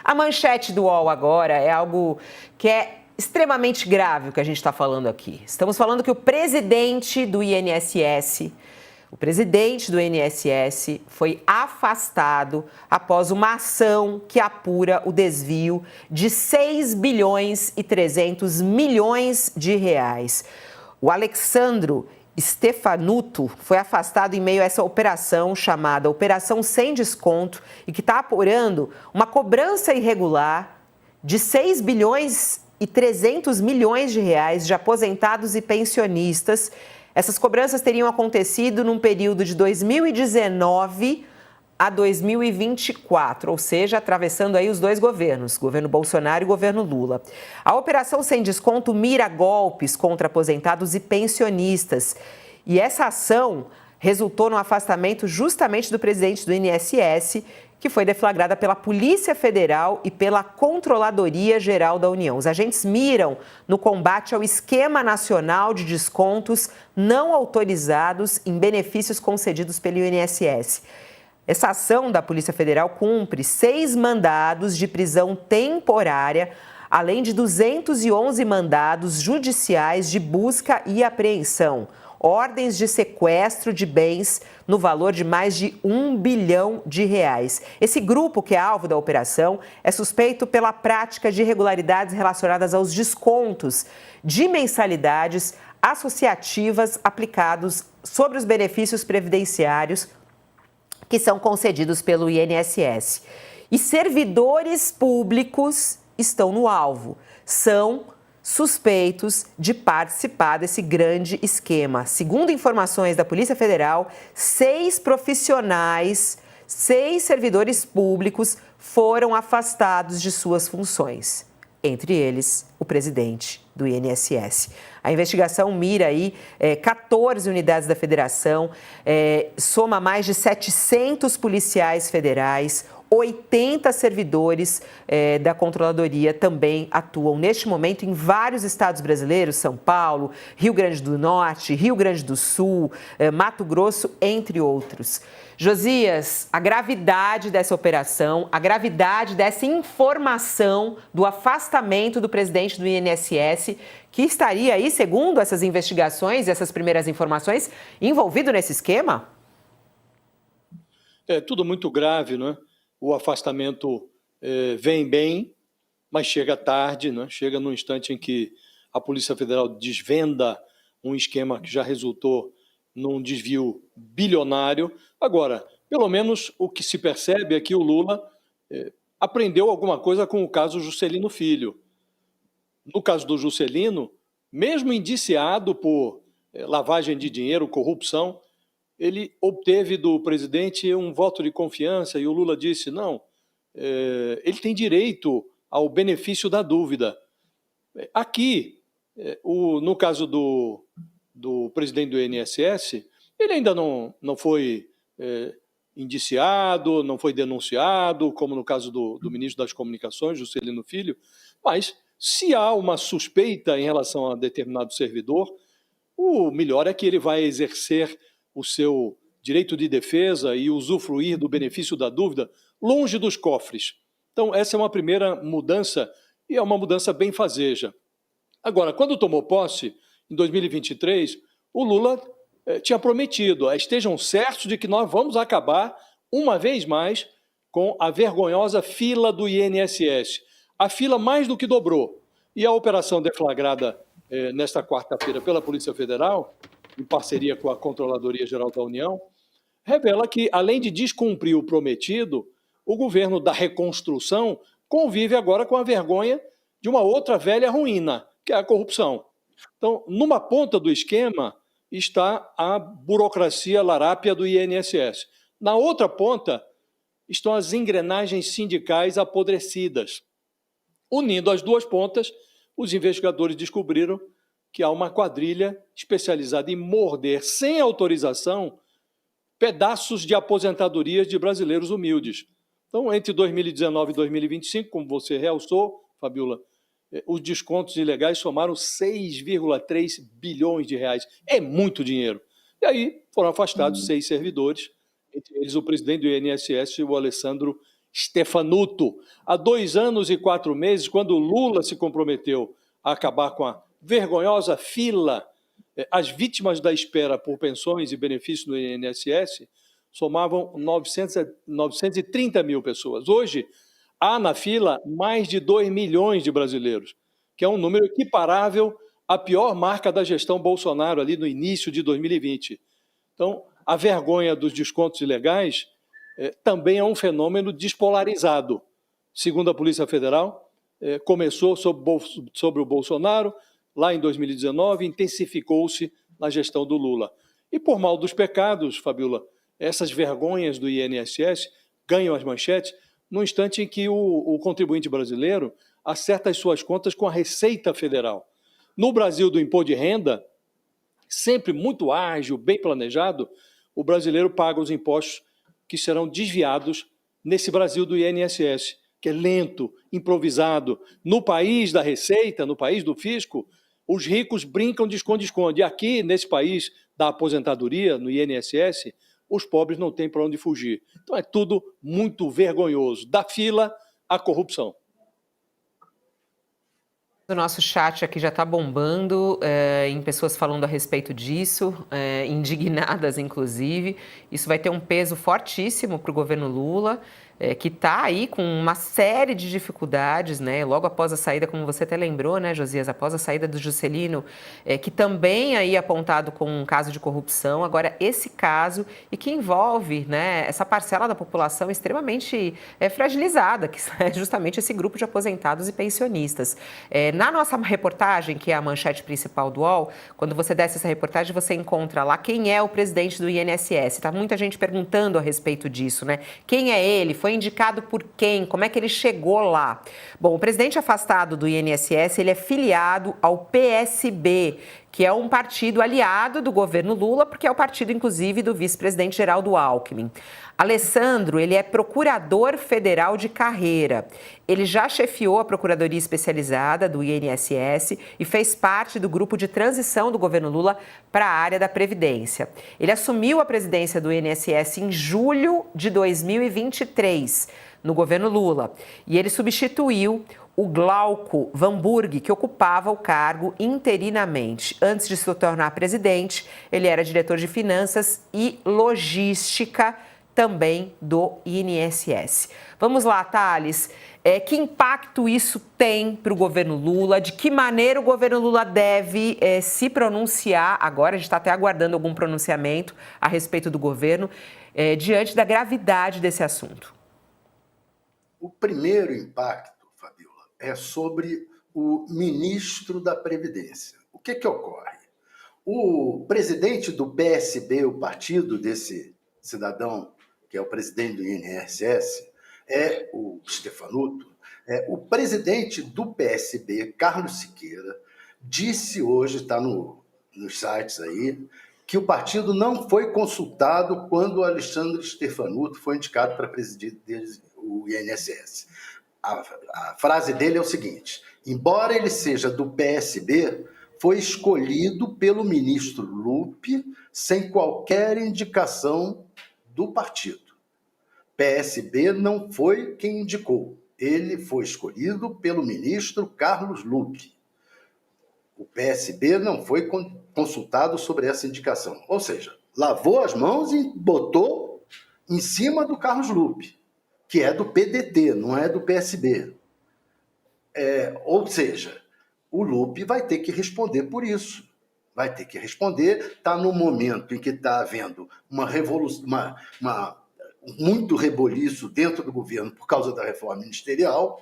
A manchete do UOL agora é algo que é extremamente grave o que a gente está falando aqui. Estamos falando que o presidente do INSS foi afastado após uma ação que apura o desvio de 6 bilhões e 300 milhões de reais. O Alexandro Stefanuto foi afastado em meio a essa operação chamada Operação Sem Desconto e que está apurando uma cobrança irregular de 6 bilhões e 300 milhões de reais de aposentados e pensionistas. Essas cobranças teriam acontecido num período de 2019 a 2024, ou seja, atravessando aí os dois governos, governo Bolsonaro e governo Lula. A Operação Sem Desconto mira golpes contra aposentados e pensionistas. E essa ação resultou no afastamento justamente do presidente do INSS, que foi deflagrada pela Polícia Federal e pela Controladoria Geral da União. Os agentes miram no combate ao esquema nacional de descontos não autorizados em benefícios concedidos pelo INSS. Essa ação da Polícia Federal cumpre 6 mandados de prisão temporária, além de 211 mandados judiciais de busca e apreensão, ordens de sequestro de bens no valor de mais de 1 bilhão de reais. Esse grupo, que é alvo da operação, é suspeito pela prática de irregularidades relacionadas aos descontos de mensalidades associativas aplicados sobre os benefícios previdenciários que são concedidos pelo INSS. E servidores públicos estão no alvo. São suspeitos de participar desse grande esquema. Segundo informações da Polícia Federal, 6 profissionais, 6 servidores públicos foram afastados de suas funções. Entre eles, o presidente do INSS. A investigação mira aí 14 unidades da federação, soma mais de 700 policiais federais, 80 servidores da Controladoria também atuam neste momento em vários estados brasileiros, São Paulo, Rio Grande do Norte, Rio Grande do Sul, Mato Grosso, entre outros. Josias, a gravidade dessa operação, a gravidade dessa informação do afastamento do presidente do INSS, que estaria aí, segundo essas investigações, essas primeiras informações, envolvido nesse esquema? É tudo muito grave, não é? O afastamento vem bem, mas chega tarde, né? Chega no instante em que a Polícia Federal desvenda um esquema que já resultou num desvio bilionário. Agora, pelo menos o que se percebe é que o Lula aprendeu alguma coisa com o caso Juscelino Filho. No caso do Juscelino, mesmo indiciado por lavagem de dinheiro, corrupção, ele obteve do presidente um voto de confiança e o Lula disse, não, ele tem direito ao benefício da dúvida. Aqui, no caso do presidente do INSS, ele ainda não foi indiciado, não foi denunciado, como no caso do ministro das Comunicações, Juscelino Filho, mas se há uma suspeita em relação a determinado servidor, o melhor é que ele vai exercer o seu direito de defesa e usufruir do benefício da dúvida longe dos cofres. Então, essa é uma primeira mudança e é uma mudança benfazeja. Agora, quando tomou posse, em 2023, o Lula tinha prometido, estejam certos de que nós vamos acabar, uma vez mais, com a vergonhosa fila do INSS. A fila mais do que dobrou. E a operação deflagrada nesta quarta-feira pela Polícia Federal, em parceria com a Controladoria Geral da União, revela que, além de descumprir o prometido, o governo da reconstrução convive agora com a vergonha de uma outra velha ruína, que é a corrupção. Então, numa ponta do esquema está a burocracia larápia do INSS. Na outra ponta estão as engrenagens sindicais apodrecidas. Unindo as duas pontas, os investigadores descobriram que há uma quadrilha especializada em morder, sem autorização, pedaços de aposentadorias de brasileiros humildes. Então, entre 2019 e 2025, como você realçou, Fabiola, os descontos ilegais somaram 6,3 bilhões de reais. É muito dinheiro. E aí foram afastados 6 servidores, entre eles o presidente do INSS, o Alessandro Stefanuto. Há 2 anos e 4 meses, quando o Lula se comprometeu a acabar com a vergonhosa fila, as vítimas da espera por pensões e benefícios no INSS somavam 930 mil pessoas. Hoje, há na fila mais de 2 milhões de brasileiros, que é um número equiparável à pior marca da gestão Bolsonaro, ali no início de 2020. Então, a vergonha dos descontos ilegais também é um fenômeno despolarizado. Segundo a Polícia Federal, começou sobre o Bolsonaro, lá em 2019, intensificou-se na gestão do Lula. E por mal dos pecados, Fabiola, essas vergonhas do INSS ganham as manchetes no instante em que o contribuinte brasileiro acerta as suas contas com a Receita Federal. No Brasil do imposto de renda, sempre muito ágil, bem planejado, o brasileiro paga os impostos que serão desviados nesse Brasil do INSS, que é lento, improvisado. No país da Receita, no país do fisco, os ricos brincam de esconde-esconde. E aqui, nesse país da aposentadoria, no INSS, os pobres não têm para onde fugir. Então é tudo muito vergonhoso, da fila à corrupção. O nosso chat aqui já está bombando em pessoas falando a respeito disso, indignadas inclusive. Isso vai ter um peso fortíssimo para o governo Lula, que está aí com uma série de dificuldades, né? Logo após a saída, como você até lembrou, né, Josias, após a saída do Juscelino, que também aí apontado com um caso de corrupção. Agora, esse caso, e que envolve, né, essa parcela da população extremamente fragilizada, que é justamente esse grupo de aposentados e pensionistas. Na nossa reportagem, que é a manchete principal do UOL, quando você desce essa reportagem, você encontra lá quem é o presidente do INSS. Tá muita gente perguntando a respeito disso, né? Quem é ele? Foi indicado por quem? Como é que ele chegou lá? Bom, o presidente afastado do INSS, ele é filiado ao PSB, que é um partido aliado do governo Lula, porque é o partido, inclusive, do vice-presidente Geraldo Alckmin. Alessandro, ele é procurador federal de carreira. Ele já chefiou a Procuradoria Especializada do INSS e fez parte do grupo de transição do governo Lula para a área da Previdência. Ele assumiu a presidência do INSS em julho de 2023, no governo Lula. E ele substituiu o Glauco Vanburg, que ocupava o cargo interinamente. Antes de se tornar presidente, ele era diretor de Finanças e Logística também do INSS. Vamos lá, Thales. Que impacto isso tem para o governo Lula? De que maneira o governo Lula deve se pronunciar? Agora a gente está até aguardando algum pronunciamento a respeito do governo, diante da gravidade desse assunto. O primeiro impacto, Fabiola, é sobre o ministro da Previdência. O que ocorre? O presidente do PSB, o partido desse cidadão, que é o presidente do INSS, é o Stefanuto. O presidente do PSB, Carlos Siqueira, disse hoje, está nos sites aí, que o partido não foi consultado quando o Alexandre Stefanuto foi indicado para presidir o INSS. A frase dele é o seguinte: embora ele seja do PSB, foi escolhido pelo ministro Lupe sem qualquer indicação do partido. PSB não foi quem indicou. Ele foi escolhido pelo ministro Carlos Lupe. O PSB não foi consultado sobre essa indicação. Ou seja, lavou as mãos e botou em cima do Carlos Lupe, que é do PDT, não é do PSB. Ou seja, o Lupe vai ter que responder por isso. Vai ter que responder. Está no momento em que está havendo uma revolução, muito reboliço dentro do governo por causa da reforma ministerial.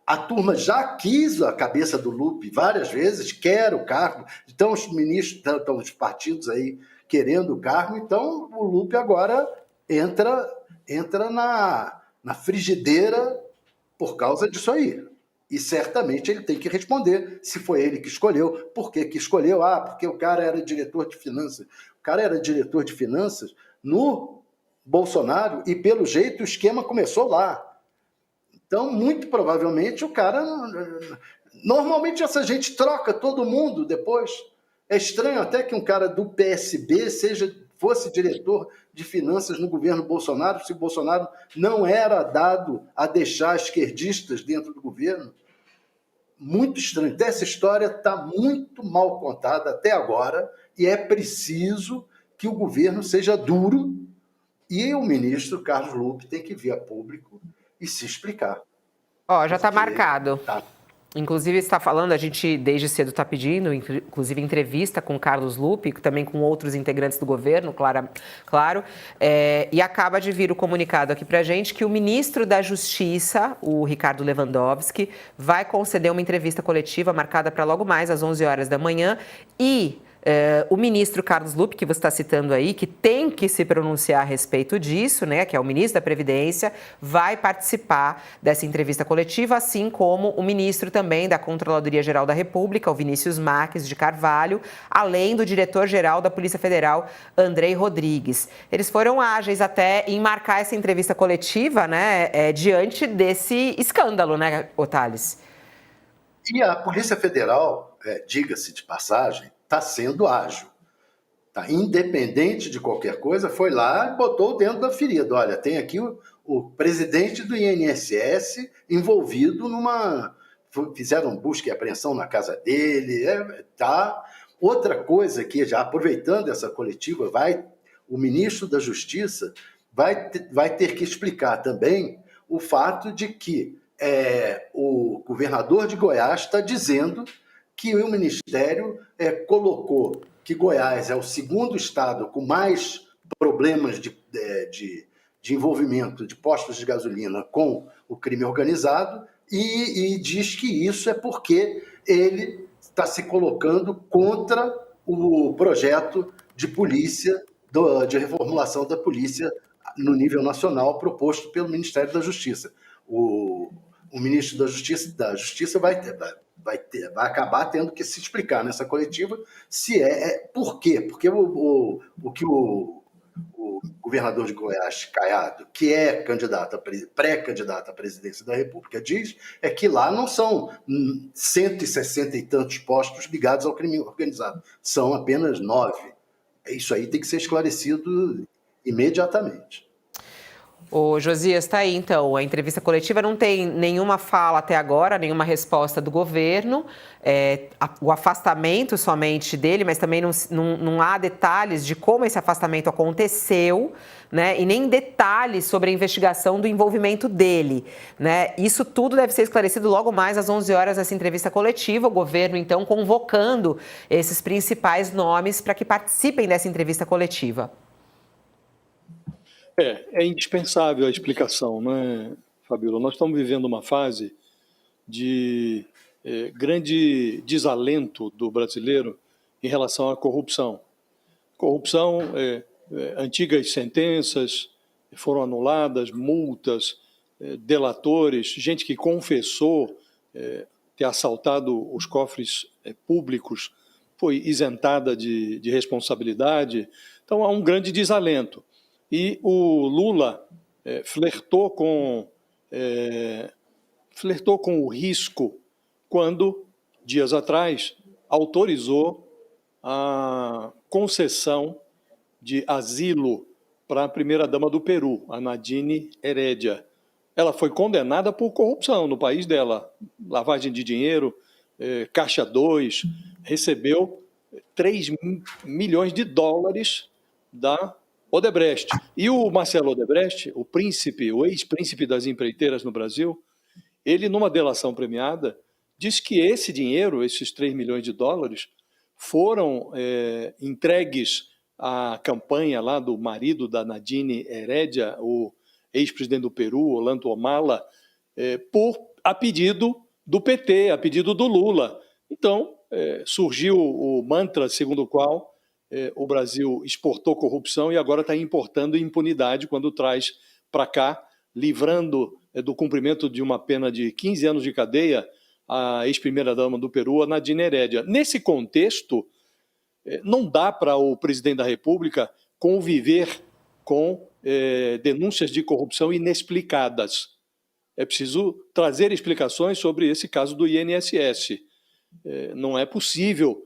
A turma já quis a cabeça do Lupe várias vezes, quer o cargo. Então, os ministros, estão os partidos aí querendo o cargo. Então, o Lupe agora entra na frigideira por causa disso aí. E certamente ele tem que responder se foi ele que escolheu. Por que escolheu? Porque o cara era diretor de finanças. O cara era diretor de finanças no Bolsonaro e, pelo jeito, o esquema começou lá. Então, muito provavelmente, o cara... Normalmente, essa gente troca todo mundo depois. É estranho até que um cara do PSB seja fosse diretor de finanças no governo Bolsonaro, se Bolsonaro não era dado a deixar esquerdistas dentro do governo. Muito estranho. Essa história está muito mal contada até agora e é preciso que o governo seja duro e o ministro Carlos Lupe tem que vir a público e se explicar. Ó, já está marcado. Tá. Inclusive, está falando, a gente desde cedo está pedindo, inclusive entrevista com Carlos Lupe, também com outros integrantes do governo, claro, e acaba de vir o comunicado aqui para a gente que o ministro da Justiça, o Ricardo Lewandowski, vai conceder uma entrevista coletiva marcada para logo mais às 11 horas da manhã e o ministro Carlos Lupe, que você está citando aí, que tem que se pronunciar a respeito disso, né, que é o ministro da Previdência, vai participar dessa entrevista coletiva, assim como o ministro também da Controladoria Geral da República, o Vinícius Marques de Carvalho, além do diretor-geral da Polícia Federal, Andrei Rodrigues. Eles foram ágeis até em marcar essa entrevista coletiva, né, diante desse escândalo, né, Otales? E a Polícia Federal, diga-se de passagem, está sendo ágil. Tá? Independente de qualquer coisa, foi lá e botou dentro da ferida. Olha, tem aqui o presidente do INSS envolvido numa... Fizeram busca e apreensão na casa dele. Tá. Outra coisa que, já aproveitando essa coletiva, o ministro da Justiça vai ter que explicar também o fato de que o governador de Goiás está dizendo que o Ministério colocou que Goiás é o segundo estado com mais problemas de envolvimento de postos de gasolina com o crime organizado e diz que isso é porque ele está se colocando contra o projeto de polícia, de reformulação da polícia no nível nacional proposto pelo Ministério da Justiça. O ministro da Justiça vai acabar tendo que se explicar nessa coletiva se por quê? Porque o que o governador de Goiás, Caiado, que é pré-candidato à presidência da República, diz é que lá não são 160 e tantos postos ligados ao crime organizado, são apenas 9. Isso aí tem que ser esclarecido imediatamente. Ô, Josias, está aí, então, a entrevista coletiva não tem nenhuma fala até agora, nenhuma resposta do governo, o afastamento somente dele, mas também não há detalhes de como esse afastamento aconteceu, né, e nem detalhes sobre a investigação do envolvimento dele, né? Isso tudo deve ser esclarecido logo mais às 11 horas dessa entrevista coletiva, o governo, então, convocando esses principais nomes para que participem dessa entrevista coletiva. É indispensável a explicação, não é, Fabíola? Nós estamos vivendo uma fase de grande desalento do brasileiro em relação à corrupção. Corrupção, antigas sentenças foram anuladas, multas, delatores, gente que confessou ter assaltado os cofres públicos foi isentada de responsabilidade. Então, há um grande desalento. E o Lula flertou com o risco quando, dias atrás, autorizou a concessão de asilo para a primeira-dama do Peru, a Nadine Heredia. Ela foi condenada por corrupção no país dela, lavagem de dinheiro, Caixa 2, recebeu 3 milhões de dólares da Odebrecht. E o Marcelo Odebrecht, o ex-príncipe das empreiteiras no Brasil, ele, numa delação premiada, diz que esse dinheiro, esses 3 milhões de dólares, foram entregues à campanha lá do marido da Nadine Heredia, o ex-presidente do Peru, Ollanta Humala, a pedido do PT, a pedido do Lula. Então, surgiu o mantra segundo o qual o Brasil exportou corrupção e agora está importando impunidade quando traz para cá, livrando do cumprimento de uma pena de 15 anos de cadeia a ex-primeira-dama do Peru, a Nadine Heredia. Nesse contexto, não dá para o presidente da República conviver com denúncias de corrupção inexplicadas. É preciso trazer explicações sobre esse caso do INSS. Não é possível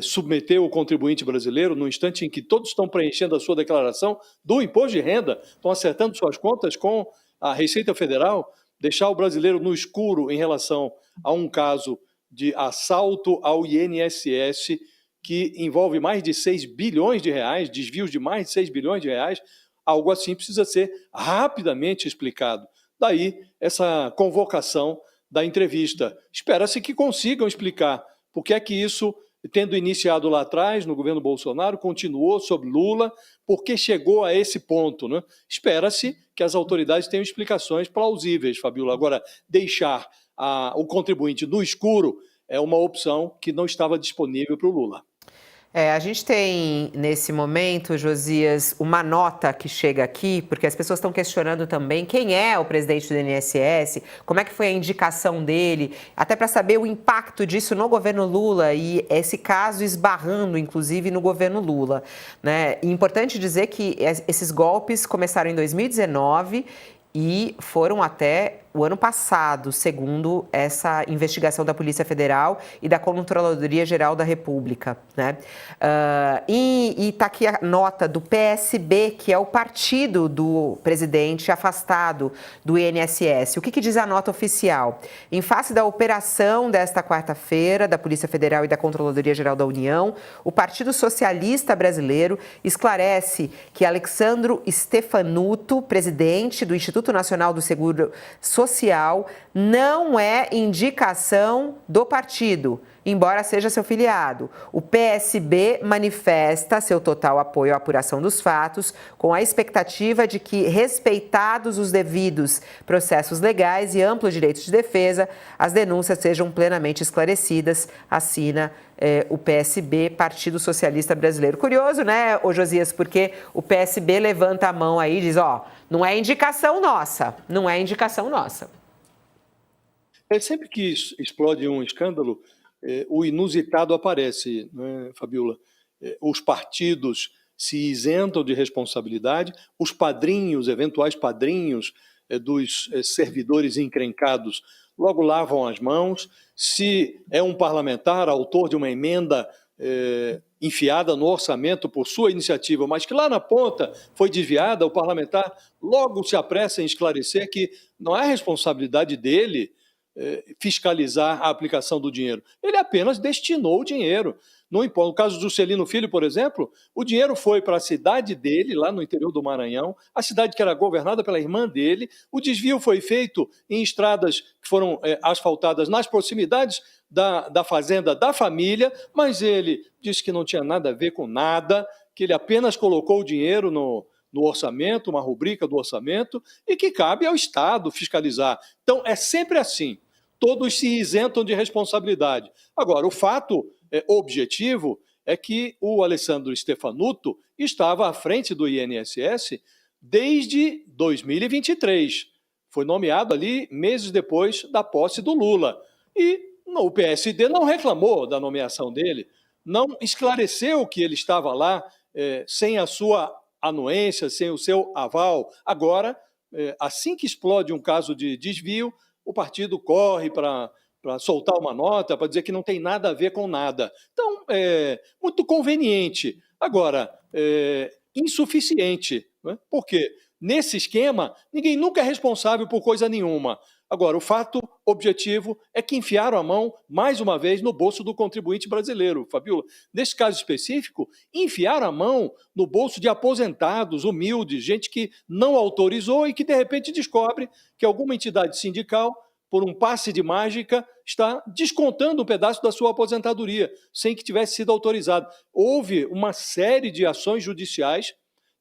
submeter o contribuinte brasileiro, no instante em que todos estão preenchendo a sua declaração do imposto de renda, estão acertando suas contas com a Receita Federal, deixar o brasileiro no escuro em relação a um caso de assalto ao INSS que envolve mais de 6 bilhões de reais, desvios de mais de 6 bilhões de reais, algo assim precisa ser rapidamente explicado. Daí essa convocação da entrevista. Espera-se que consigam explicar por que é que isso, tendo iniciado lá atrás, no governo Bolsonaro, continuou sob Lula, por que chegou a esse ponto, né? Espera-se que as autoridades tenham explicações plausíveis, Fabiola. Agora, deixar o contribuinte no escuro é uma opção que não estava disponível para o Lula. A gente tem, nesse momento, Josias, uma nota que chega aqui, porque as pessoas estão questionando também quem é o presidente do INSS, como é que foi a indicação dele, até para saber o impacto disso no governo Lula e esse caso esbarrando, inclusive, no governo Lula, né? E importante dizer que esses golpes começaram em 2019 e foram até o ano passado, segundo essa investigação da Polícia Federal e da Controladoria Geral da República, né? E está aqui a nota do PSB, que é o partido do presidente afastado do INSS. O que diz a nota oficial? Em face da operação desta quarta-feira da Polícia Federal e da Controladoria Geral da União, o Partido Socialista Brasileiro esclarece que Alexandro Stefanuto, presidente do Instituto Nacional do Seguro Social, não é indicação do partido, embora seja seu filiado. O PSB manifesta seu total apoio à apuração dos fatos, com a expectativa de que, respeitados os devidos processos legais e amplos direitos de defesa, as denúncias sejam plenamente esclarecidas, assina o PSB, Partido Socialista Brasileiro. Curioso, né, Josias, porque o PSB levanta a mão aí e diz, não é indicação nossa, não é indicação nossa. Sempre que explode um escândalo, o inusitado aparece, né, Fabiola? Os partidos se isentam de responsabilidade, os padrinhos, eventuais padrinhos dos servidores encrencados, logo lavam as mãos. Se é um parlamentar, autor de uma emenda enfiada no orçamento por sua iniciativa, mas que lá na ponta foi desviada, o parlamentar logo se apressa em esclarecer que não é responsabilidade dele fiscalizar a aplicação do dinheiro. Ele apenas destinou o dinheiro. No caso do Juscelino Filho, por exemplo, o dinheiro foi para a cidade dele, lá no interior do Maranhão, a cidade que era governada pela irmã dele. O desvio foi feito em estradas que foram asfaltadas nas proximidades da fazenda da família, mas ele disse que não tinha nada a ver com nada, que ele apenas colocou o dinheiro no orçamento, uma rubrica do orçamento, e que cabe ao Estado fiscalizar. Então, é sempre assim. Todos se isentam de responsabilidade. Agora, o fato objetivo é que o Alessandro Stefanuto estava à frente do INSS desde 2023. Foi nomeado ali meses depois da posse do Lula. E o PSD não reclamou da nomeação dele, não esclareceu que ele estava lá sem a sua anuência, sem o seu aval. Agora, assim que explode um caso de desvio, o partido corre para soltar uma nota, para dizer que não tem nada a ver com nada. Então, muito conveniente. Agora, insuficiente, né? Porque nesse esquema, ninguém nunca é responsável por coisa nenhuma. Agora, o fato objetivo é que enfiaram a mão, mais uma vez, no bolso do contribuinte brasileiro, Fabiola. Nesse caso específico, enfiaram a mão no bolso de aposentados, humildes, gente que não autorizou e que, de repente, descobre que alguma entidade sindical, por um passe de mágica, está descontando um pedaço da sua aposentadoria, sem que tivesse sido autorizado. Houve uma série de ações judiciais,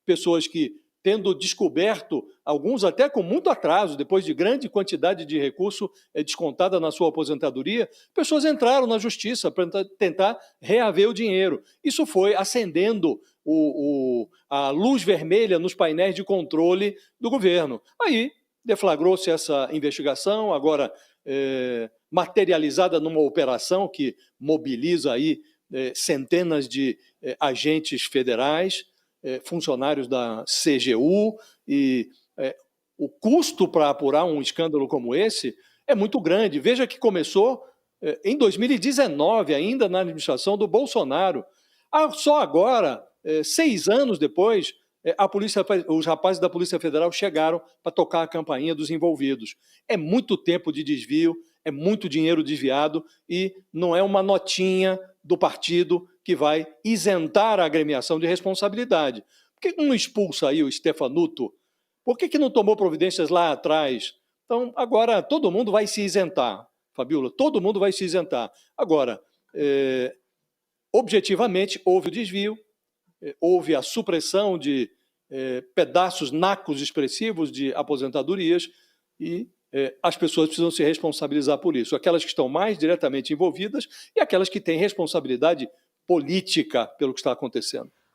pessoas que, tendo descoberto, alguns até com muito atraso, depois de grande quantidade de recurso descontada na sua aposentadoria, pessoas entraram na justiça para tentar reaver o dinheiro. Isso foi acendendo a luz vermelha nos painéis de controle do governo. Aí deflagrou-se essa investigação, agora materializada numa operação que mobiliza aí centenas de agentes federais, funcionários da CGU, e o custo para apurar um escândalo como esse é muito grande. Veja que começou em 2019, ainda na administração do Bolsonaro. Só agora, 6 anos depois, os rapazes da Polícia Federal chegaram para tocar a campainha dos envolvidos. É muito tempo de desvio, é muito dinheiro desviado e não é uma notinha do partido que vai isentar a agremiação de responsabilidade. Por que não expulsa aí o Stefanuto? Por que não tomou providências lá atrás? Então, agora todo mundo vai se isentar, Fabíola, todo mundo vai se isentar. Agora, objetivamente, houve o desvio, houve a supressão de pedaços nacos expressivos de aposentadorias e as pessoas precisam se responsabilizar por isso. Aquelas que estão mais diretamente envolvidas e aquelas que têm responsabilidade política pelo que está acontecendo.